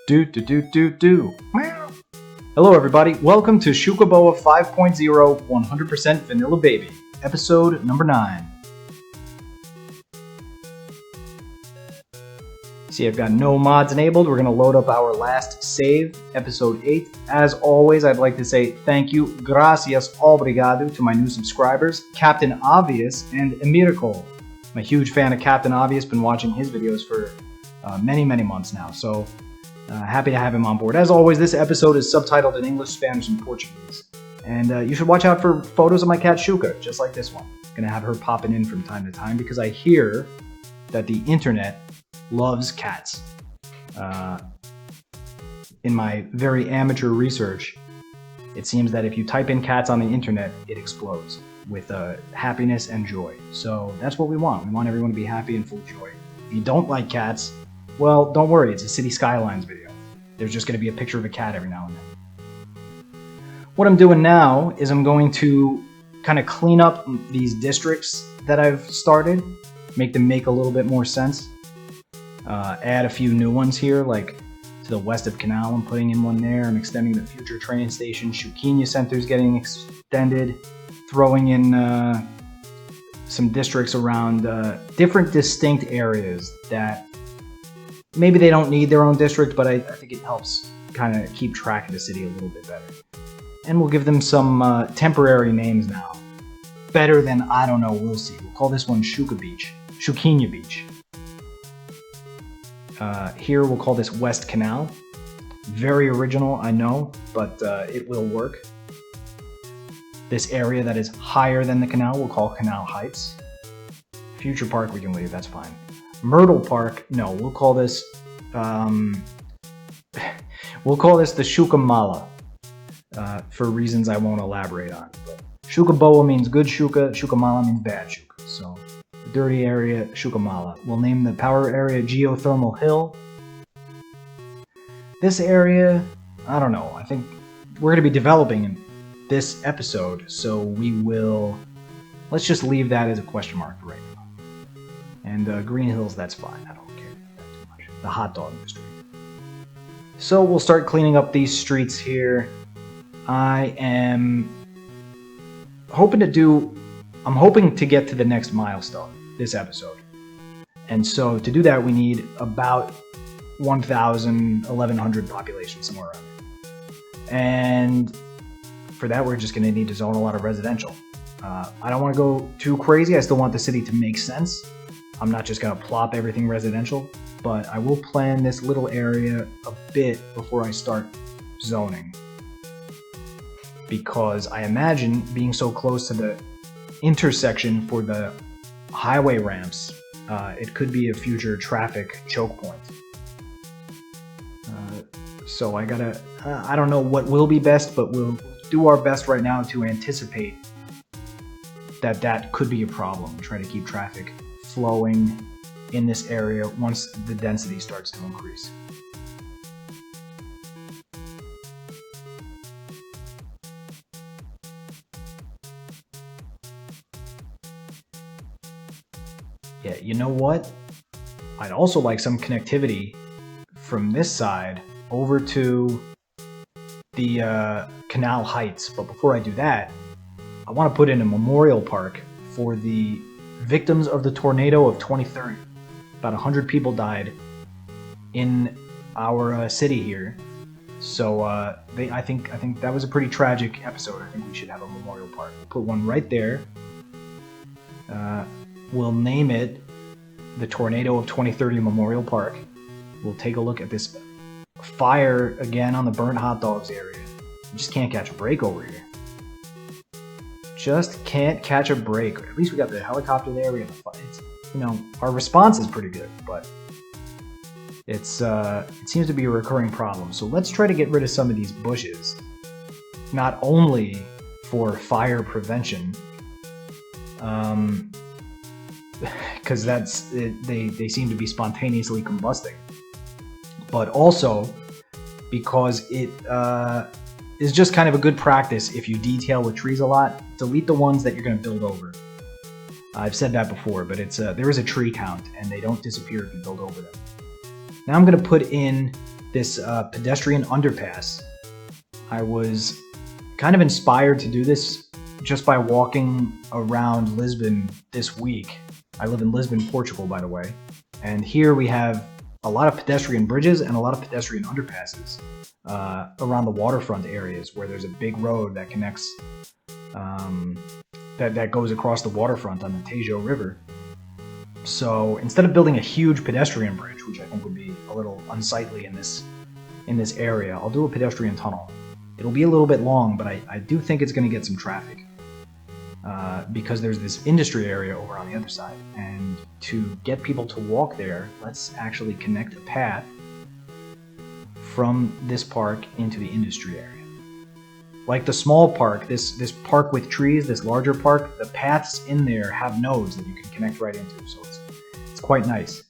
Meow. Hello everybody, welcome to Xucaboa 5.0 100% Vanilla Baby, episode number 9. See, I've got no mods enabled. We're going to load up our last save, episode 8. As always, I'd like to say thank you, gracias, obrigado, to my new subscribers, Captain Obvious and Emiricol. I'm a huge fan of Captain Obvious, been watching his videos for many months now, so happy to have him on board. As always, this episode is subtitled in English, Spanish, and Portuguese. And you should watch out for photos of my cat Xuca, just like this one. Gonna have her popping in from time to time because I hear that the internet loves cats. In my very amateur research, it seems that if you type in cats on the internet, it explodes with happiness and joy. So that's what we want. We want everyone to be happy and full of joy. If you don't like cats, well, don't worry, it's a City Skylines video. There's just going to be a picture of a cat every now and then. What I'm doing now is I'm going to kind of clean up these districts that I've started, make them make a little bit more sense. Add a few new ones here, like to the west of Canal, I'm putting in one there. I'm extending the future train station. Xucaboa Center is getting extended. Throwing in some districts around different distinct areas that maybe they don't need their own district, but I think it helps kind of keep track of the city a little bit better. And we'll give them some temporary names now. Better than, I don't know, we'll see. We'll call this one Xucaboa Beach. Here we'll call this West Canal. Very original, I know, but it will work. This area that is higher than the canal we'll call Canal Heights. Future Park we can leave, that's fine. Myrtle Park, no, we'll call this the Xucaboa, for reasons I won't elaborate on. But Xucaboa means good Xuca, Xucaboa means bad Xuca. So the dirty area, Xucaboa. We'll name the power area Geothermal Hill. This area, I don't know, I think we're going to be developing in this episode, so let's just leave that as a question mark for right now. And Green Hills, that's fine, I don't care that too much. The hot dog district. So we'll start cleaning up these streets here. I am hoping to get to the next milestone this episode. And so to do that, we need about 1,000, 1,100 population, somewhere around there. And for that, we're just going to need to zone a lot of residential. I don't want to go too crazy. I still want the city to make sense. I'm not just going to plop everything residential, but I will plan this little area a bit before I start zoning. Because I imagine being so close to the intersection for the highway ramps, it could be a future traffic choke point. So I don't know what will be best, but we'll do our best right now to anticipate that could be a problem. Try to keep traffic flowing in this area once the density starts to increase. Yeah, you know what? I'd also like some connectivity from this side over to the Canal Heights, but before I do that, I want to put in a memorial park for the victims of the tornado of 2030. About 100 people died in our city here, so I think that was a pretty tragic episode. I think we should have a memorial park. We'll put one right there. We'll name it the Tornado of 2030 Memorial Park. We'll take a look at this fire again on the burnt hot dogs area. You just can't catch a break over here. Just can't catch a break. At least we got the helicopter there. We got the fire. Our response is pretty good, but it seems to be a recurring problem. So let's try to get rid of some of these bushes, not only for fire prevention, because they seem to be spontaneously combusting, but also because it is just kind of a good practice if you detail with trees a lot. Delete the ones that you're going to build over. I've said that before, but there is a tree count, and they don't disappear if you build over them. Now I'm going to put in this pedestrian underpass. I was kind of inspired to do this just by walking around Lisbon this week. I live in Lisbon, Portugal, by the way. And here we have a lot of pedestrian bridges and a lot of pedestrian underpasses around the waterfront areas where there's a big road that connects, that goes across the waterfront on the Tejo River. So instead of building a huge pedestrian bridge, which I think would be a little unsightly in this area, I'll do a pedestrian tunnel. It'll be a little bit long, but I do think it's going to get some traffic because there's this industry area over on the other side. And to get people to walk there, let's actually connect a path from this park into the industry area. Like the small park, this park with trees, this larger park, the paths in there have nodes that you can connect right into. So it's quite nice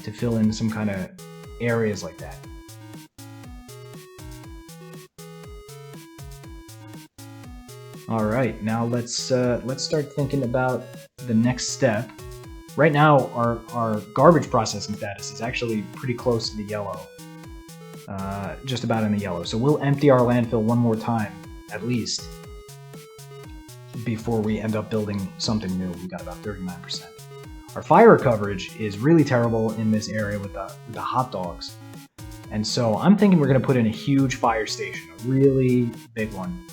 to fill in some kind of areas like that. All right, now let's start thinking about the next step. Right now, our garbage processing status is actually pretty close to the yellow, just about in the yellow. So we'll empty our landfill one more time, at least, before we end up building something new. We got about 39%. Our fire coverage is really terrible in this area with the hot dogs. And so I'm thinking we're gonna put in a huge fire station, a really big one.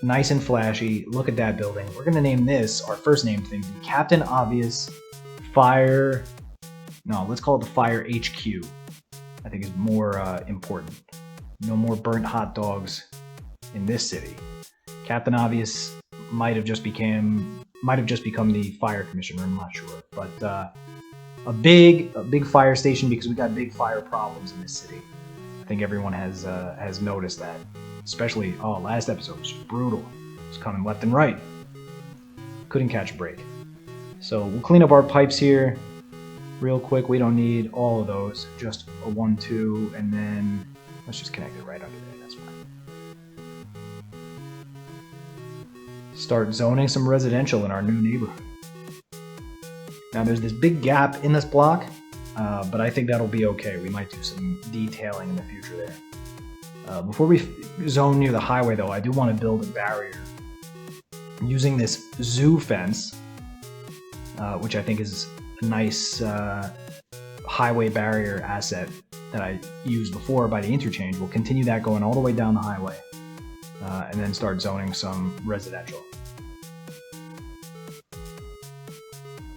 Nice and flashy. Look at that building. We're going to name this, our first named thing, Captain Obvious Fire. No, let's call it the Fire HQ. I think is more important. No more burnt hot dogs in this city. Captain Obvious might have just become the fire commissioner. I'm not sure, but a big fire station because we got big fire problems in this city. I think everyone has noticed that. Especially, last episode was brutal. It's coming left and right. Couldn't catch a break. So we'll clean up our pipes here real quick. We don't need all of those. Just a 1, 2, and then let's just connect it right under there. That's fine. Start zoning some residential in our new neighborhood. Now there's this big gap in this block, but I think that'll be okay. We might do some detailing in the future there. Before we zone near the highway, though, I do want to build a barrier using this zoo fence, which I think is a nice highway barrier asset that I used before by the interchange. We'll continue that going all the way down the highway, and then start zoning some residential.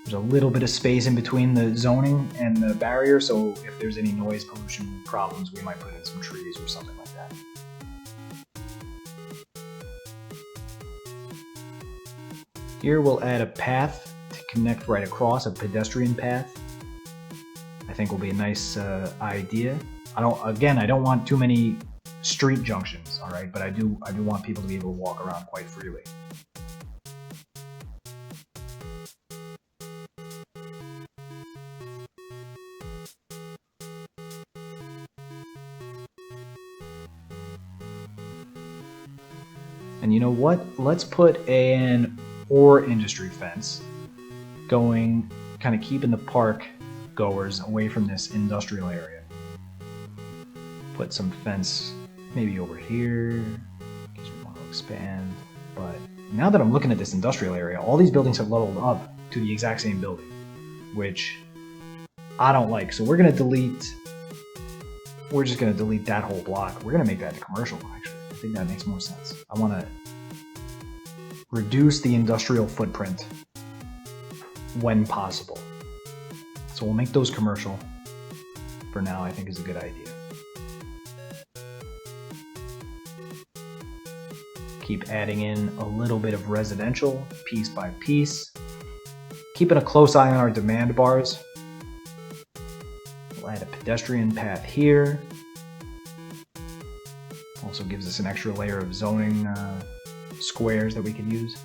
There's a little bit of space in between the zoning and the barrier, so if there's any noise pollution problems, we might put in some trees or something like that. Here we'll add a path to connect right across, a pedestrian path. I think will be a nice idea. I don't want too many street junctions, all right, but I do want people to be able to walk around quite freely. And you know what? Let's put an ore industry fence going, kind of keeping the park goers away from this industrial area. Put some fence maybe over here, in case we want to expand. But now that I'm looking at this industrial area, all these buildings have leveled up to the exact same building, which I don't like. So we're just gonna delete that whole block. We're gonna make that a commercial, actually. I think that makes more sense. I want to reduce the industrial footprint when possible. So we'll make those commercial for now, I think is a good idea. Keep adding in a little bit of residential piece by piece. Keeping a close eye on our demand bars. We'll add a pedestrian path here. Also gives us an extra layer of zoning squares that we could use.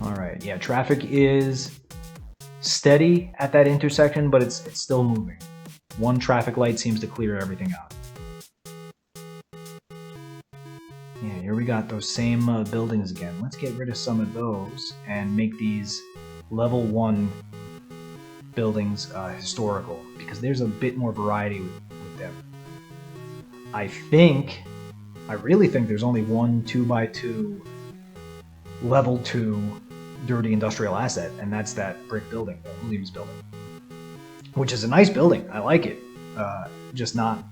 All right, yeah, traffic is steady at that intersection, but it's still moving. One traffic light seems to clear everything out. Yeah, here we got those same buildings again. Let's get rid of some of those and make these level 1 buildings historical, because there's a bit more variety with them. I really think there's only one 2x2 level 2 dirty industrial asset, and that's that brick building, the Williams building, which is a nice building. I like it, just not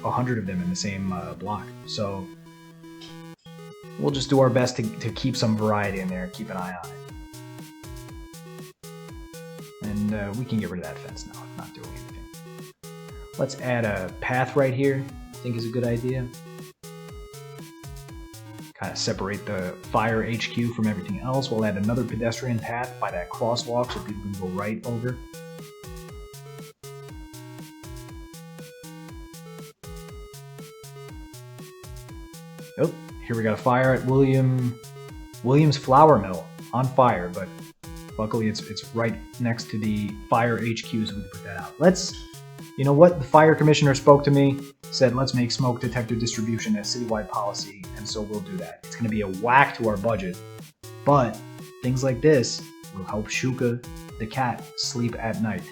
100 of them in the same block. So we'll just do our best to keep some variety in there, keep an eye on it. And we can get rid of that fence now, it's not doing anything. Let's add a path right here, I think is a good idea. Kind of separate the fire HQ from everything else. We'll add another pedestrian path by that crosswalk so people can go right over. Oh, here we got a fire at Williams Flour Mill on fire, but luckily it's right next to the fire HQ, so we can put that out. You know what? The fire commissioner spoke to me, said let's make smoke detector distribution a citywide policy, and so we'll do that. It's going to be a whack to our budget, but things like this will help Xuca, the cat, sleep at night.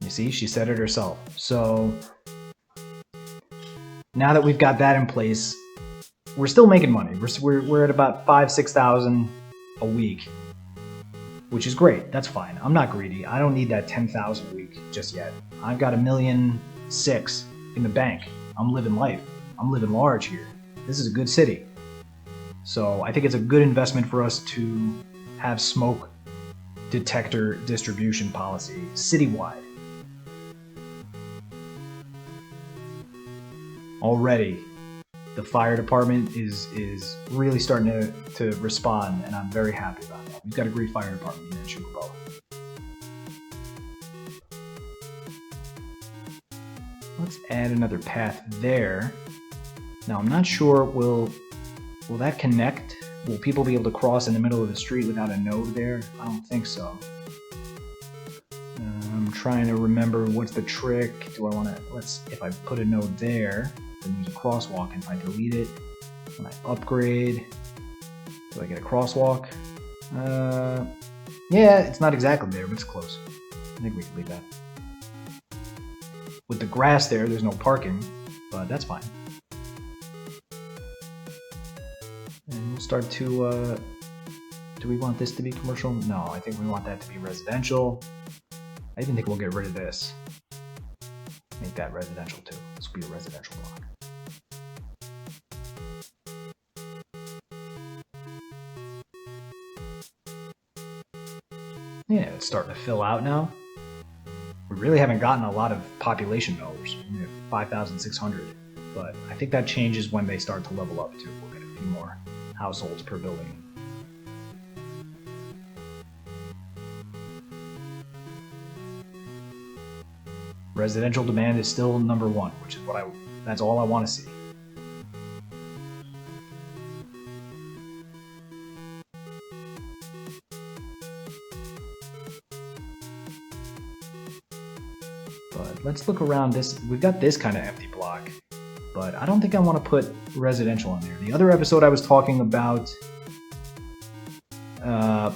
You see, she said it herself. So now that we've got that in place, we're still making money. We're at about 5,000–6,000 a week, which is great. That's fine. I'm not greedy. I don't need that 10,000 a week just yet. I've got $1.6 million in the bank. I'm living life. I'm living large here. This is a good city. So I think it's a good investment for us to have smoke detector distribution policy citywide. Already, the fire department is really starting to respond, and I'm very happy about that. We've got a great fire department here in Xucaboa. Let's add another path there. Now I'm not sure, will that connect? Will people be able to cross in the middle of the street without a node there? I don't think so. I'm trying to remember what's the trick. Do I want to, if I put a node there, then there's a crosswalk, and if I delete it, when I upgrade, do I get a crosswalk? Yeah, it's not exactly there, but it's close. I think we can leave that. With the grass there's no parking, but that's fine. And we'll start to, do we want this to be commercial? No, I think we want that to be residential. I even think we'll get rid of this. Make that residential too. This will be a residential block. Yeah, it's starting to fill out now. We really haven't gotten a lot of population numbers. We have 5,600, but I think that changes when they start to level up too. We'll get a few more households per building. Residential demand is still number 1, which is that's all I want to see. But let's look around this. We've got this kind of empty block, but I don't think I want to put residential in there. The other episode I was talking about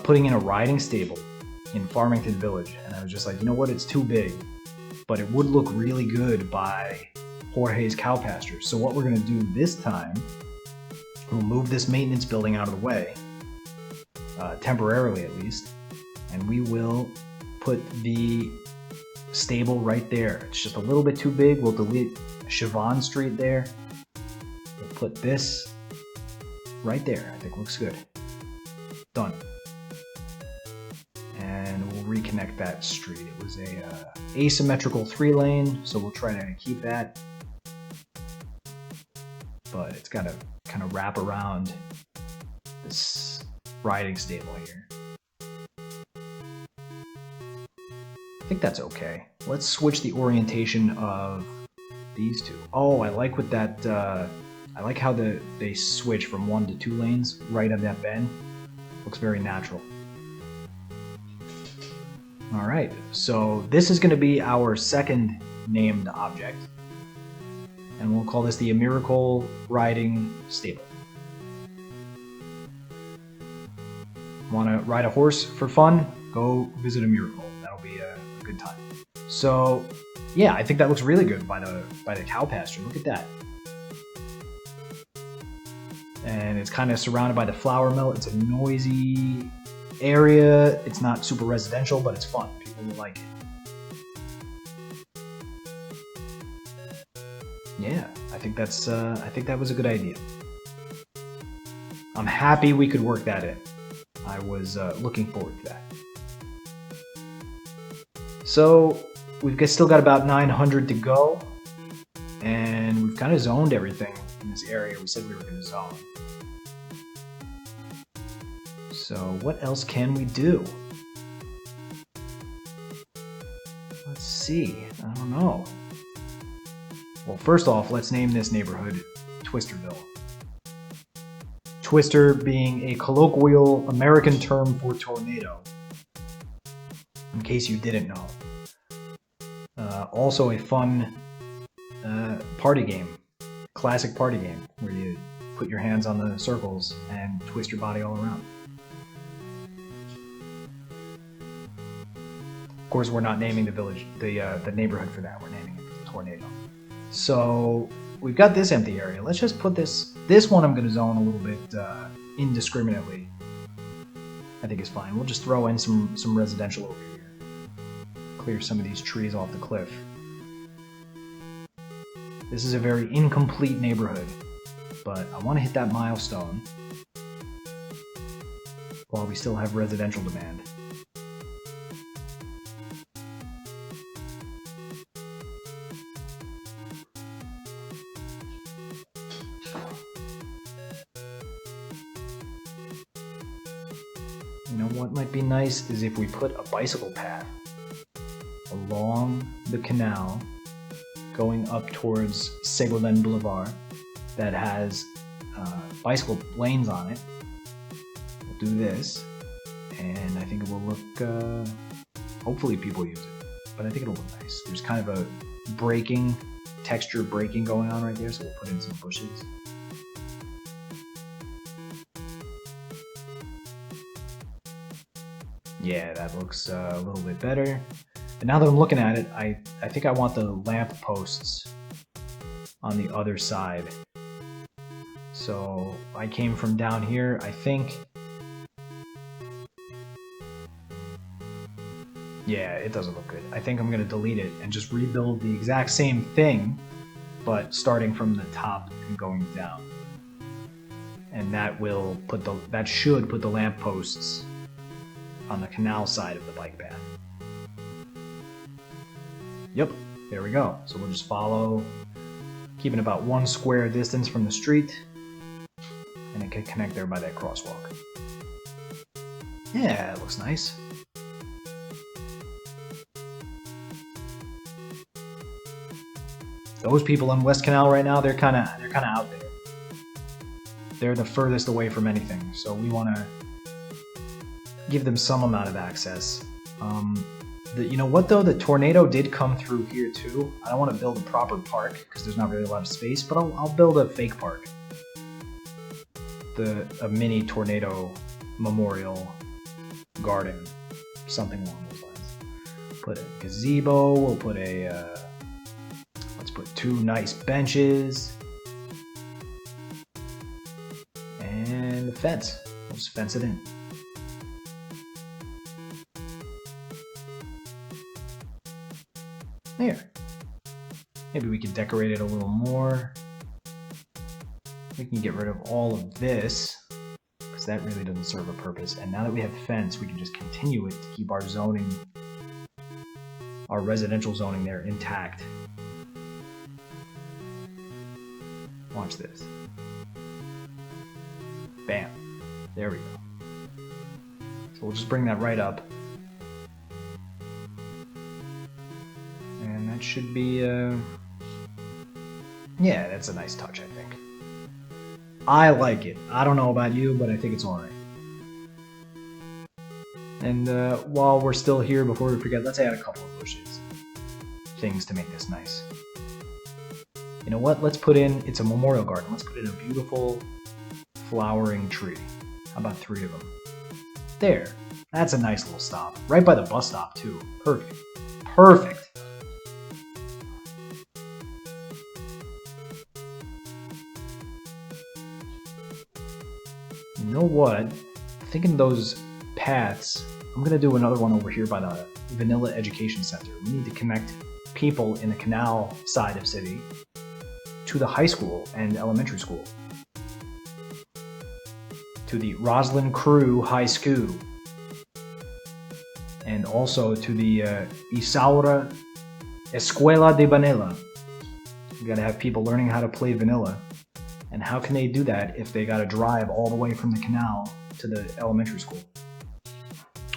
putting in a riding stable in Farmington Village, and I was just like, you know what, it's too big. But it would look really good by Jorge's cow pasture. So what we're going to do this time, we'll move this maintenance building out of the way, temporarily at least, and we will put the stable right there. It's just a little bit too big. We'll delete Siobhan Street there. We'll put this right there. I think looks good. Done. And we'll reconnect that street. It was a asymmetrical 3-lane, so we'll try to keep that. But it's got to kind of wrap around this riding stable here. I think that's okay. Let's switch the orientation of these two. Oh, I like with that. I like how they switch from 1 to 2 lanes right at that bend. Looks very natural. Alright, so this is going to be our second named object. And we'll call this the Emiricol Riding Stable. Want to ride a horse for fun? Go visit Emiricol. That'll be a good time. So, yeah, I think that looks really good by the cow pasture. Look at that. And it's kind of surrounded by the flour mill. It's a noisy area. It's not super residential, but it's fun. People will like it. Yeah, I think that was a good idea. I'm happy we could work that in. I was looking forward to that. So we've still got about 900 to go, and we've kind of zoned everything in this area. We said we were going to zone. So what else can we do? Let's see. I don't know. Well, first off, let's name this neighborhood Twisterville. Twister being a colloquial American term for tornado, in case you didn't know. Also a fun party game, classic party game, where you put your hands on the circles and twist your body all around. Of course, we're not naming the village, the neighborhood for that. We're naming it Tornado. So we've got this empty area. Let's just put this one I'm going to zone a little bit indiscriminately. I think it's fine. We'll just throw in some residential over here. Clear some of these trees off the cliff. This is a very incomplete neighborhood, but I want to hit that milestone while we still have residential demand. You know what might be nice is if we put a bicycle path along the canal going up towards SKYLINE Boulevard that has bicycle lanes on it. We'll do this, and I think it will look, hopefully people use it, but I think it'll look nice. There's kind of a texture breaking going on right there, so we'll put in some bushes. Yeah, that looks a little bit better. And now that I'm looking at it, I think I want the lamp posts on the other side. So I came from down here, I think. Yeah, it doesn't look good. I think I'm going to delete it and just rebuild the exact same thing, but starting from the top and going down. And that should put the lamp posts on the canal side of the bike path. Yep, there we go. So we'll just follow, keeping about 1 square distance from the street, and it can connect there by that crosswalk. Yeah, it looks nice. Those people on West Canal right now, they're kind of out there. They're the furthest away from anything, so we want to give them some amount of access. You know what though? The tornado did come through here too. I don't want to build a proper park because there's not really a lot of space, but I'll build a fake park. A mini tornado memorial garden, something along those lines. Put a gazebo. We'll put let's put 2 nice benches and a fence. We'll just fence it in. There. Maybe we can decorate it a little more. We can get rid of all of this, because that really doesn't serve a purpose. And now that we have fence, we can just continue it to keep our zoning, our residential zoning there intact. Watch this. Bam. There we go. So we'll just bring that right up. And that should be, yeah, that's a nice touch, I think. I like it. I don't know about you, but I think it's alright. And while we're still here, before we forget, let's add a couple of bushes. Things to make this nice. You know what? Let's put in, it's a memorial garden. Let's put in a beautiful flowering tree. How about 3 of them? There. That's a nice little stop. Right by the bus stop, too. Perfect. Perfect. You know what? Thinking those paths, I'm going to do another one over here by the Vanilla Education Center. We need to connect people in the canal side of city to the high school and elementary school. To the Roslyn Crew High School. And also to the Isaura Escuela de Vanilla. We gotta have people learning how to play vanilla. And how can they do that if they gotta drive all the way from the canal to the elementary school?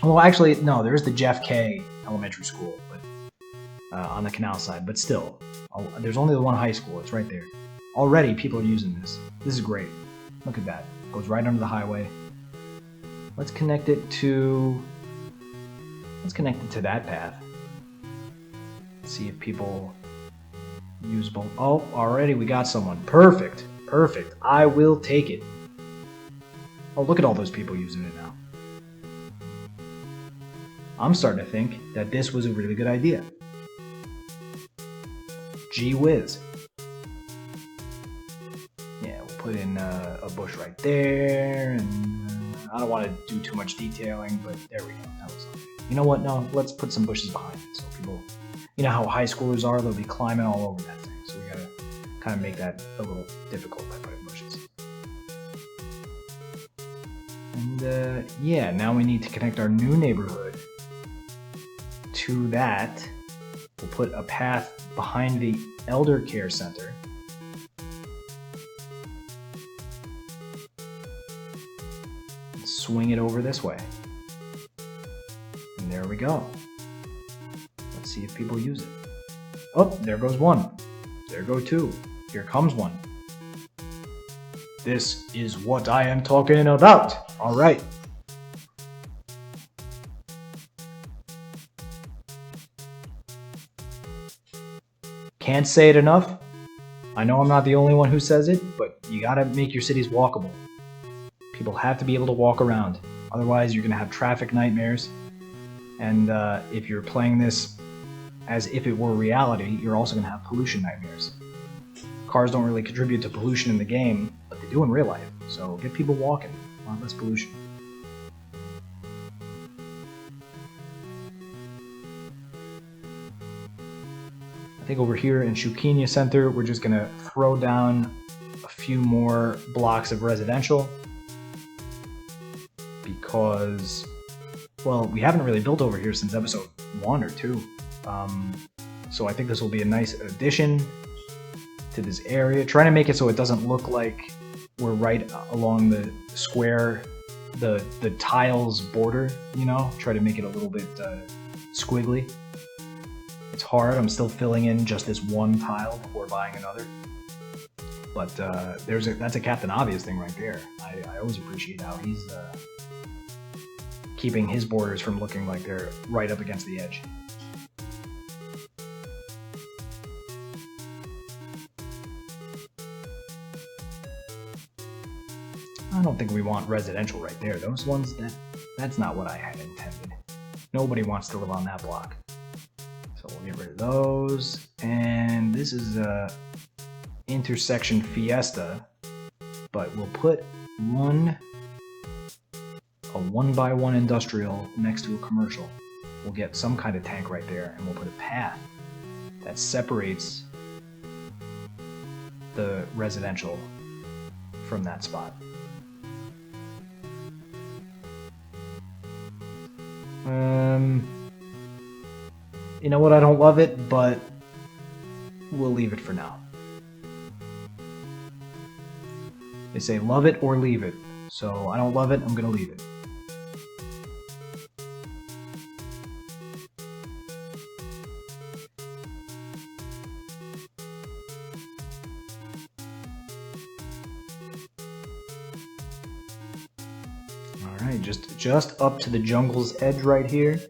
Well, actually, no, there's the Jeff K. Elementary School, but on the canal side, but still, there's only the one high school, it's right there. Already people are using this. This is great. Look at that. Goes right under the highway. Let's connect it to that path. Let's see if people use both. Oh, already we got someone. Perfect. Perfect. I will take it. Oh, look at all those people using it now. I'm starting to think that this was a really good idea. Gee whiz. Yeah, we'll put in a bush right there, and I don't want to do too much detailing, but there we go. That was okay. You know what? No, let's put some bushes behind it so people, you know how high schoolers are, they'll be climbing all over that thing. So we gotta kind of make that a little difficult by putting bushes. And yeah, now we need to connect our new neighborhood to that. We'll put a path behind the Elder Care Center. And swing it over this way. And there we go. Let's see if people use it. Oh, there goes one. There go 2. Here comes one. This is what I am talking about. All right. Can't say it enough. I know I'm not the only one who says it, but you gotta make your cities walkable. People have to be able to walk around. Otherwise, you're gonna have traffic nightmares. And if you're playing this as if it were reality, you're also gonna have pollution nightmares. Cars don't really contribute to pollution in the game, but they do in real life. So get people walking, a lot less pollution. I think over here in Xucaboa Center, we're just gonna throw down a few more blocks of residential because, well, we haven't really built over here since episode 1 or 2. So I think this will be a nice addition to this area. Trying to make it so it doesn't look like we're right along the square, the tiles border, you know? Try to make it a little bit squiggly. It's hard. I'm still filling in just this one tile before buying another. But that's a Captain Obvious thing right there. I always appreciate how he's keeping his borders from looking like they're right up against the edge. I don't think we want residential right there. Those ones, that's not what I had intended. Nobody wants to live on that block. So we'll get rid of those. And this is a intersection Fiesta, but we'll put a 1x1 industrial next to a commercial. We'll get some kind of tank right there, and we'll put a path that separates the residential from that spot. You know what, I don't love it, but we'll leave it for now. They say love it or leave it, so I don't love it, I'm gonna leave it. Alright, just up to the jungle's edge right here.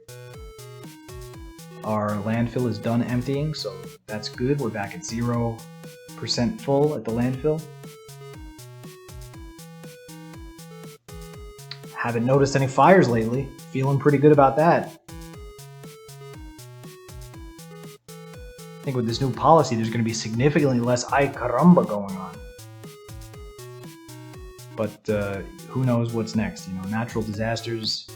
Our landfill is done emptying, so that's good. We're back at 0% full at the landfill. Haven't noticed any fires lately. Feeling pretty good about that. I think with this new policy, there's going to be significantly less ay caramba going on. But who knows what's next? You know, natural disasters.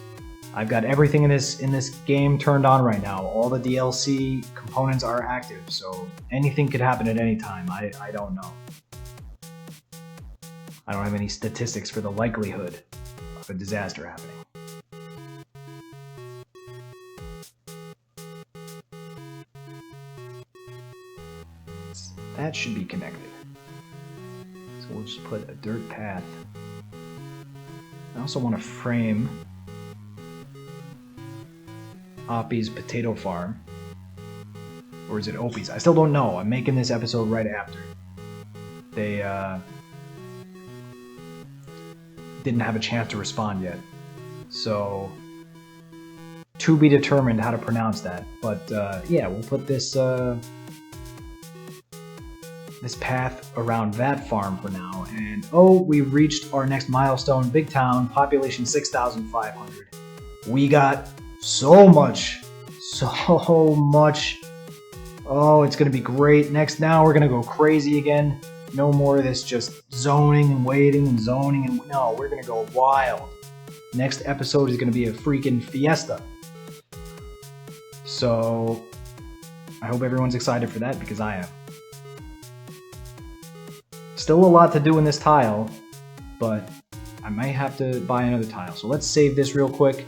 I've got everything in this game turned on right now. All the DLC components are active, so anything could happen at any time. I don't know. I don't have any statistics for the likelihood of a disaster happening. That should be connected. So we'll just put a dirt path. I also want to frame Oppie's potato farm. Or is it Opie's? I still don't know. I'm making this episode right after. They didn't have a chance to respond yet. So, to be determined how to pronounce that. But yeah, we'll put this this path around that farm for now. And oh, we've reached our next milestone. Big town, population 6,500. We got so much. Oh, it's gonna be great. Now we're gonna go crazy again. No more of this just zoning and waiting and zoning and no, we're gonna go wild. Next episode is gonna be a freaking fiesta. So I hope everyone's excited for that because I am. Still a lot to do in this tile, but I might have to buy another tile. So let's save this real quick,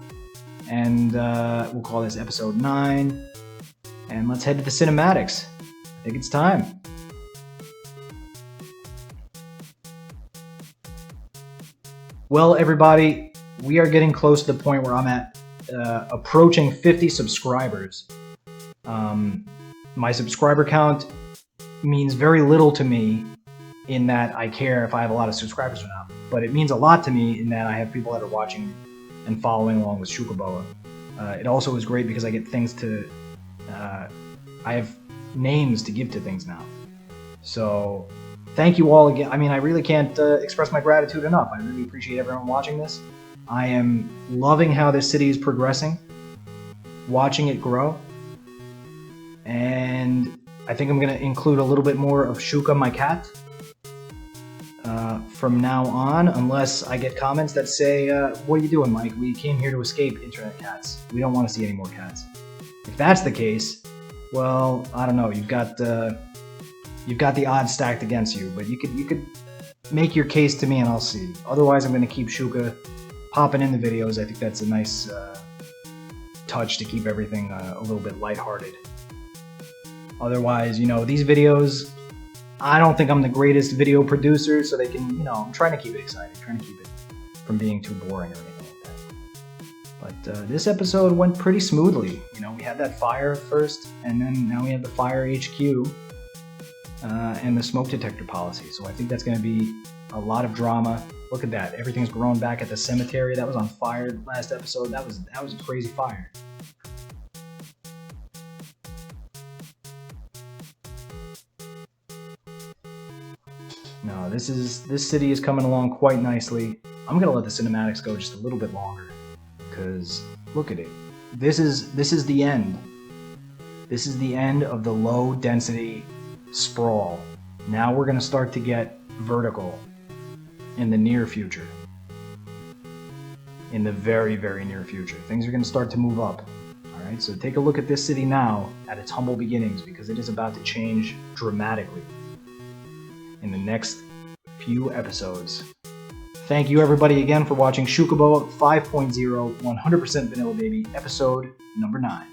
and we'll call this episode 9. And let's head to the cinematics. I think it's time. Well, everybody, we are getting close to the point where I'm at approaching 50 subscribers. My subscriber count means very little to me in that I care if I have a lot of subscribers or not. But it means a lot to me in that I have people that are watching and following along with Xucaboa. It also is great because I get things to... I have names to give to things now. So, thank you all again. I mean, I really can't express my gratitude enough. I really appreciate everyone watching this. I am loving how this city is progressing, watching it grow. And I think I'm going to include a little bit more of Xuca, my cat, from now on, unless I get comments that say, what are you doing, Mike? We came here to escape internet cats. We don't want to see any more cats. If that's the case, well, I don't know. You've got the odds stacked against you, but you could make your case to me and I'll see. Otherwise, I'm going to keep Xuca popping in the videos. I think that's a nice touch to keep everything a little bit lighthearted. Otherwise, you know, these videos, I don't think I'm the greatest video producer, so they can, you know, I'm trying to keep it exciting, trying to keep it from being too boring or anything like that. But this episode went pretty smoothly. You know, we had that fire first, and then now we have the fire HQ and the smoke detector policy. So I think that's going to be a lot of drama. Look at that. Everything's grown back at the cemetery. That was on fire last episode. That was a crazy fire. No, this city is coming along quite nicely. I'm gonna let the cinematics go just a little bit longer, because look at it. This is the end. This is the end of the low density sprawl. Now we're gonna start to get vertical in the near future. In the very, very near future. Things are gonna start to move up. Alright, so take a look at this city now at its humble beginnings, because it is about to change dramatically in the next few episodes. Thank you everybody again for watching Xucaboa 5.0 100% Vanilla Baby episode number 9.